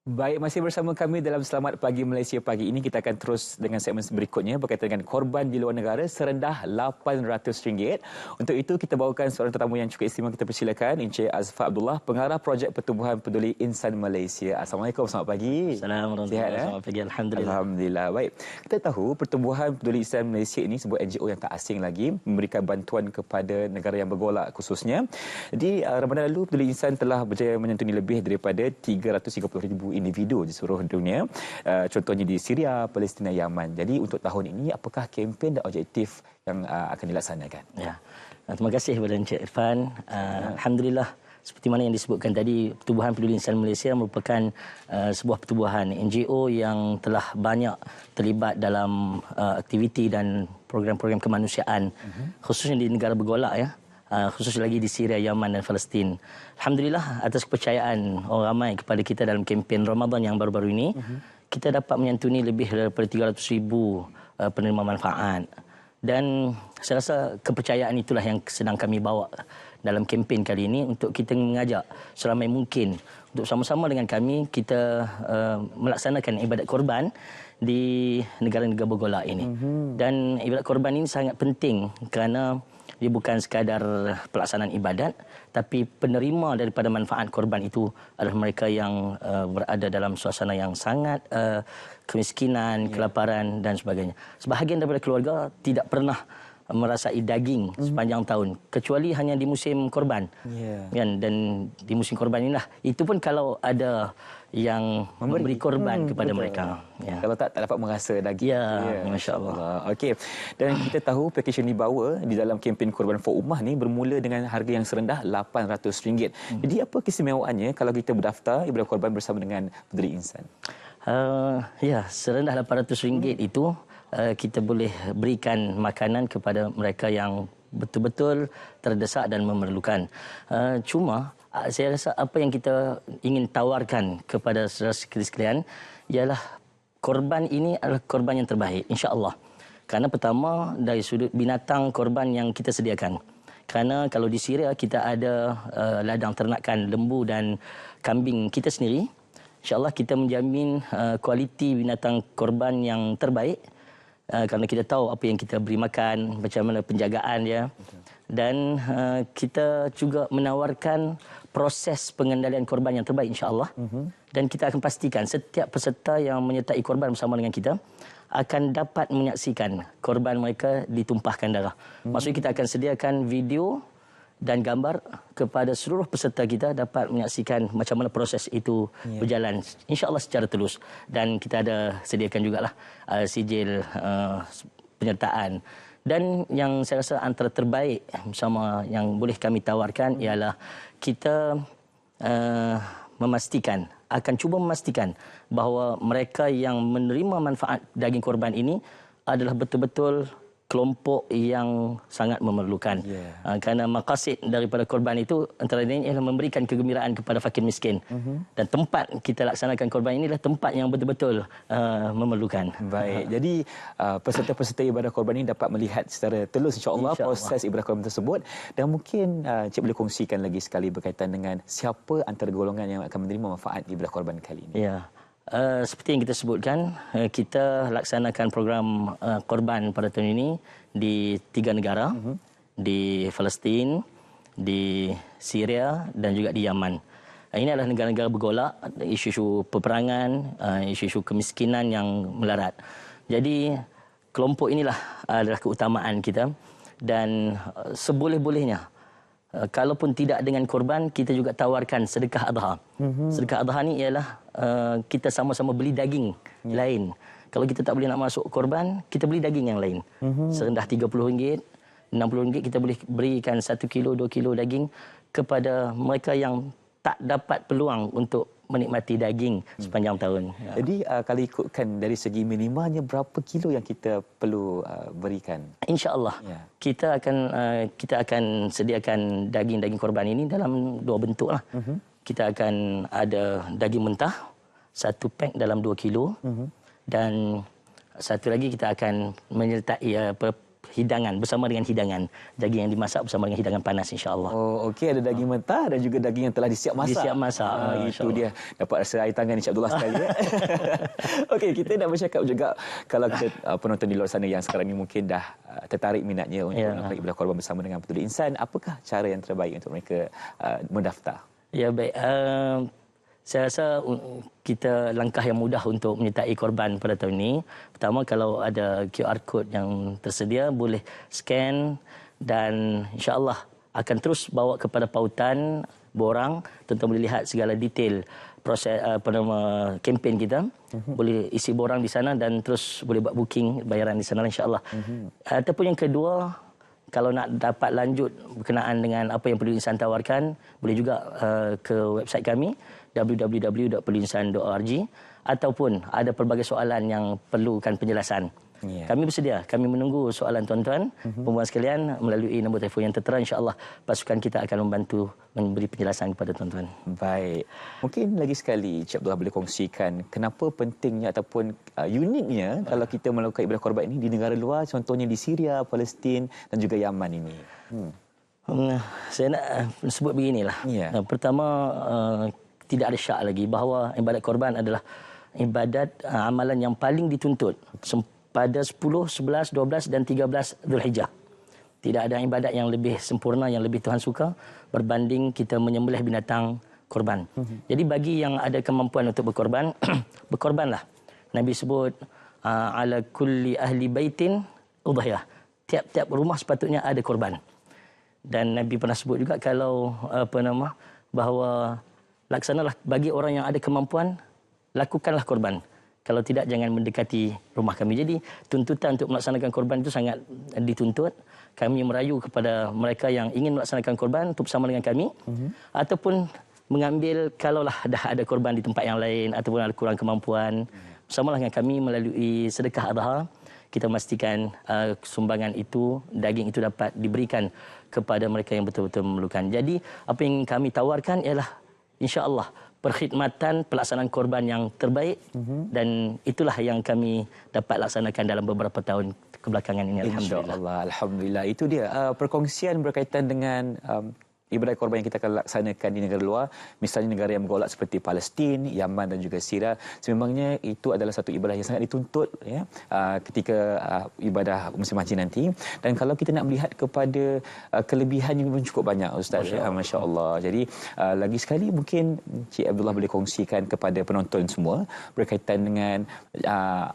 Baik, masih bersama kami dalam Selamat Pagi Malaysia. Pagi ini kita akan terus dengan segmen berikutnya berkaitan dengan korban di luar negara serendah RM800. Untuk itu kita bawakan seorang tetamu yang cukup istimewa. Kita persilakan Encik Azfar Abdullah, Pengarah Projek Pertubuhan Peduli Insan Malaysia. Assalamualaikum, selamat pagi. Assalamualaikum. Selamat pagi. Alhamdulillah. Alhamdulillah. Baik. Kita tahu Pertubuhan Peduli Insan Malaysia ini sebuah NGO yang tak asing lagi, memberikan bantuan kepada negara yang bergolak khususnya. Di Ramadan lalu Peduli Insan telah berjaya menyantuni lebih daripada 330,000 individu di seluruh dunia, contohnya di Syria, Palestin, Yaman. Jadi untuk tahun ini apakah kempen dan objektif yang akan dilaksanakan? Ya. Terima kasih kepada Encik Irfan. Alhamdulillah, seperti mana yang disebutkan tadi, Pertubuhan Peduli Insan Malaysia merupakan sebuah pertubuhan NGO yang telah banyak terlibat dalam aktiviti dan program-program kemanusiaan, khususnya di negara bergolak, ya. Khusus lagi di Syria, Yaman dan Palestin. Alhamdulillah, atas kepercayaan orang ramai kepada kita dalam kempen Ramadan yang baru-baru ini, kita dapat menyantuni lebih daripada 300,000 penerima manfaat. Dan saya rasa kepercayaan itulah yang sedang kami bawa dalam kempen kali ini untuk kita mengajak seramai mungkin untuk sama-sama dengan kami kita melaksanakan ibadat korban di negara-negara bergolak ini. Dan ibadat korban ini sangat penting kerana dia bukan sekadar pelaksanaan ibadat, tapi penerima daripada manfaat korban itu adalah mereka yang berada dalam suasana yang sangat kemiskinan, kelaparan dan sebagainya. Sebahagian daripada keluarga tidak pernah merasai daging sepanjang tahun, kecuali hanya di musim korban. Kan? Dan di musim korban inilah, itu pun kalau ada yang memberi korban kepada mereka. Ya. Kalau tak dapat merasa daging. Ya, Masya Allah. Okey. Dan kita tahu pakej yang dibawa di dalam kempen Korban for Ummah ni bermula dengan harga yang serendah RM800. Jadi apa keistimewaannya kalau kita berdaftar ibadat korban bersama dengan Peduli Insan? Ya, serendah RM800 itu kita boleh berikan makanan kepada mereka yang betul-betul terdesak dan memerlukan. Cuma saya rasa apa yang kita ingin tawarkan kepada saudara sekalian ialah korban ini adalah korban yang terbaik, insya-Allah. Kerana pertama dari sudut binatang korban yang kita sediakan. Kerana kalau di Syria kita ada ladang ternakan lembu dan kambing kita sendiri, insya-Allah kita menjamin kualiti binatang korban yang terbaik. Kerana kita tahu apa yang kita beri makan, macam mana penjagaan dia. Dan kita juga menawarkan proses pengendalian korban yang terbaik, insya-Allah. Dan kita akan pastikan setiap peserta yang menyertai korban bersama dengan kita akan dapat menyaksikan korban mereka ditumpahkan darah. Maksudnya kita akan sediakan video dan gambar kepada seluruh peserta kita dapat menyaksikan macam mana proses itu berjalan, insya-Allah secara tulus. Dan kita ada sediakan jugalah sijil penyertaan. Dan yang saya rasa antara terbaik sama yang boleh kami tawarkan ialah kita akan cuba memastikan bahawa mereka yang menerima manfaat daging korban ini adalah betul-betul kelompok yang sangat memerlukan. Kerana maqasid daripada korban itu antara lain ialah memberikan kegembiraan kepada fakir miskin. Dan tempat kita laksanakan korban inilah tempat yang betul-betul memerlukan. Baik. Jadi peserta-peserta ibadah korban ini dapat melihat secara telus insya-Allah proses ibadah korban tersebut. Dan mungkin Cik boleh kongsikan lagi sekali berkaitan dengan siapa antara golongan yang akan menerima manfaat ibadah korban kali ini. Ya. Seperti yang kita sebutkan, kita laksanakan program korban pada tahun ini di 3 negara, di Palestin, di Syria dan juga di Yaman. Ini adalah negara-negara bergolak, isu-isu peperangan, isu-isu kemiskinan yang melarat. Jadi kelompok inilah adalah keutamaan kita dan seboleh-bolehnya kalaupun tidak dengan korban, kita juga tawarkan sedekah adha. Sedekah adha ni ialah kita sama-sama beli daging lain. Kalau kita tak boleh nak masuk korban, kita beli daging yang lain. Serendah RM30, RM60 kita boleh berikan 1 kilo, 2 kilo daging kepada mereka yang tak dapat peluang untuk menikmati daging sepanjang tahun. Jadi kalau ikutkan dari segi minimanya berapa kilo yang kita perlu berikan? Insya-Allah. Kita akan sediakan daging korban ini dalam 2 bentuk lah. Kita akan ada daging mentah 1 pack dalam 2 kilo dan satu lagi kita akan menyertai hidangan bersama dengan hidangan. Daging yang dimasak bersama dengan hidangan panas, insya-Allah. Oh, okey, ada daging mentah dan juga daging yang telah disiap masak. Disiap masak. Itu dia. Dapat rasa air tangan Encik Abdullah sekali. Okey, kita nak bercakap juga kalau kita penonton di luar sana yang sekarang ni mungkin dah tertarik minatnya untuk melakukan ibadah korban bersama dengan Peduli Insan, apakah cara yang terbaik untuk mereka mendaftar? Ya, baik. Saya rasa kita langkah yang mudah untuk menyertai korban pada tahun ini. Pertama, kalau ada QR code yang tersedia, boleh scan dan insya-Allah akan terus bawa kepada pautan borang. Tuan-tuan boleh lihat segala detail proses kempen kita. Boleh isi borang di sana dan terus boleh buat booking bayaran di sana, insya-Allah. Ataupun yang kedua, kalau nak dapat lanjut berkenaan dengan apa yang Peduli Insan tawarkan, boleh juga ke website kami www.peduliinsan.org, ataupun ada pelbagai soalan yang perlukan penjelasan. Kami bersedia, kami menunggu soalan tuan-tuan, perempuan sekalian, melalui nombor telefon yang tertera. InsyaAllah pasukan kita akan membantu memberi penjelasan kepada tuan-tuan. Baik. Mungkin lagi sekali Encik Abdullah boleh kongsikan kenapa pentingnya ataupun uniknya kalau kita melakukan ibadah korban ini di negara luar, contohnya di Syria, Palestin dan juga Yaman ini. Saya nak sebut beginilah. Pertama, tidak ada syak lagi bahawa ibadat korban adalah ibadat amalan yang paling dituntut pada 10, 11, 12 dan 13 Zulhijjah. Tidak ada ibadat yang lebih sempurna, yang lebih Tuhan suka berbanding kita menyembelih binatang korban. Jadi bagi yang ada kemampuan untuk berkorban, berkorbanlah. Nabi sebut ala kulli ahli baitin udhiyah. Tiap-tiap rumah sepatutnya ada korban. Dan Nabi pernah sebut juga kalau bahawa laksanalah bagi orang yang ada kemampuan, lakukanlah korban. Kalau tidak, jangan mendekati rumah kami. Jadi tuntutan untuk melaksanakan korban itu sangat dituntut. Kami merayu kepada mereka yang ingin melaksanakan korban untuk bersama dengan kami. Ataupun mengambil, kalaulah dah ada korban di tempat yang lain ataupun ada kurang kemampuan, bersamalah dengan kami melalui sedekah adha. Kita memastikan sumbangan itu, daging itu dapat diberikan kepada mereka yang betul-betul memerlukan. Jadi apa yang kami tawarkan ialah insya-Allah perkhidmatan pelaksanaan korban yang terbaik, dan itulah yang kami dapat laksanakan dalam beberapa tahun kebelakangan ini, alhamdulillah. Alhamdulillah. Itu dia perkongsian berkaitan dengan ibadah korban yang kita akan laksanakan di negara luar, misalnya negara yang bergolak seperti Palestin, Yaman dan juga Syria. Sememangnya itu adalah satu ibadah yang sangat dituntut ketika ibadah musim haji nanti. Dan kalau kita nak melihat kepada kelebihannya pun cukup banyak, Ustaz. Masya-Allah. Jadi lagi sekali mungkin Cik Abdullah boleh kongsikan kepada penonton semua berkaitan dengan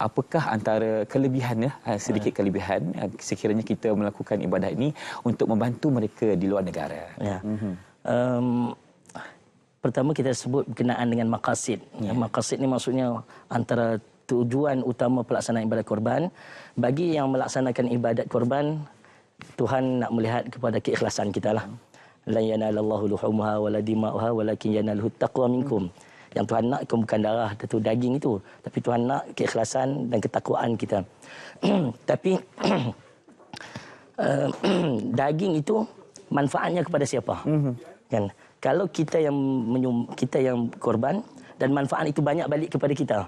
apakah antara kelebihan, sedikit kelebihan sekiranya kita melakukan ibadah ini untuk membantu mereka di luar negara. Pertama kita sebut berkenaan dengan maqasid. Maqasid ni maksudnya antara tujuan utama pelaksanaan ibadat korban. Bagi yang melaksanakan ibadat korban, Tuhan nak melihat kepada keikhlasan kita lah. La yanalallahu luhumha wala dima'uha walakin yanaluhu taqwa minkum. Yang Tuhan nak bukan darah atau daging itu, tapi Tuhan nak keikhlasan dan ketakwaan kita. Tapi daging itu manfaatnya kepada siapa? Kan? Kalau kita yang korban dan manfaat itu banyak balik kepada kita,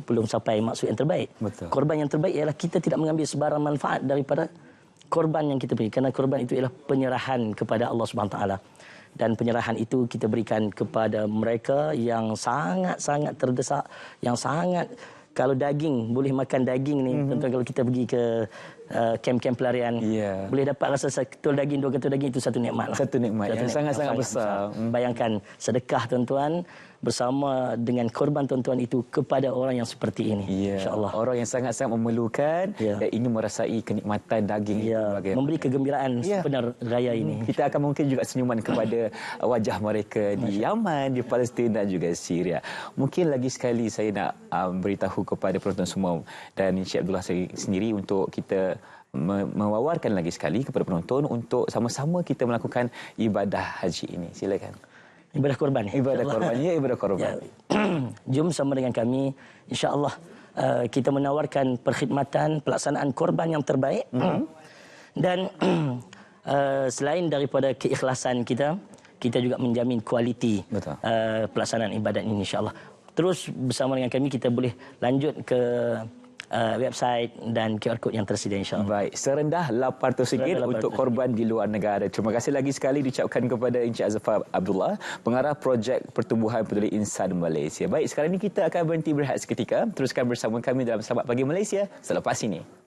belum sampai maksud yang terbaik. Betul. Korban yang terbaik ialah kita tidak mengambil sebarang manfaat daripada korban yang kita beri, kerana korban itu ialah penyerahan kepada Allah Subhanahu taala. Dan penyerahan itu kita berikan kepada mereka yang sangat-sangat terdesak, yang sangat, kalau daging, boleh makan daging ni, tentu kalau kita pergi ke kem-kem pelarian, boleh dapat rasa seketul daging, 2 ketul daging, itu satu nikmat lah. Satu nikmat yang sangat-sangat besar. Bayangkan sedekah tuan-tuan bersama dengan korban tuan-tuan itu kepada orang yang seperti ini. InsyaAllah. Orang yang sangat-sangat memerlukan dan ingin merasai kenikmatan daging itu. Memberi kegembiraan sebenar raya ini. Kita akan mungkin juga senyuman kepada wajah mereka di Yaman, di Palestin dan juga Syria. Mungkin lagi sekali saya nak beritahu kepada penonton semua dan Encik Abdullah sendiri untuk kita mewawarkan lagi sekali kepada penonton untuk sama-sama kita melakukan ibadah haji ini. Silakan. Ibadah korban. Ibadah korban. Ibadah korban. Jom sama dengan kami. InsyaAllah kita menawarkan perkhidmatan pelaksanaan korban yang terbaik. Dan selain daripada keikhlasan kita, kita juga menjamin kualiti pelaksanaan ibadat ini, insyaAllah. Terus bersama dengan kami kita boleh lanjut ke website dan QR code yang tersedia, insya-Allah. Baik, serendah RM800 untuk korban di luar negara. Terima kasih lagi sekali diucapkan kepada Encik Azfar Abdullah, pengarah projek Pertubuhan Peduli Insan Malaysia. Baik, sekarang ini kita akan berhenti berehat seketika. Teruskan bersama kami dalam Selamat Pagi Malaysia selepas ini.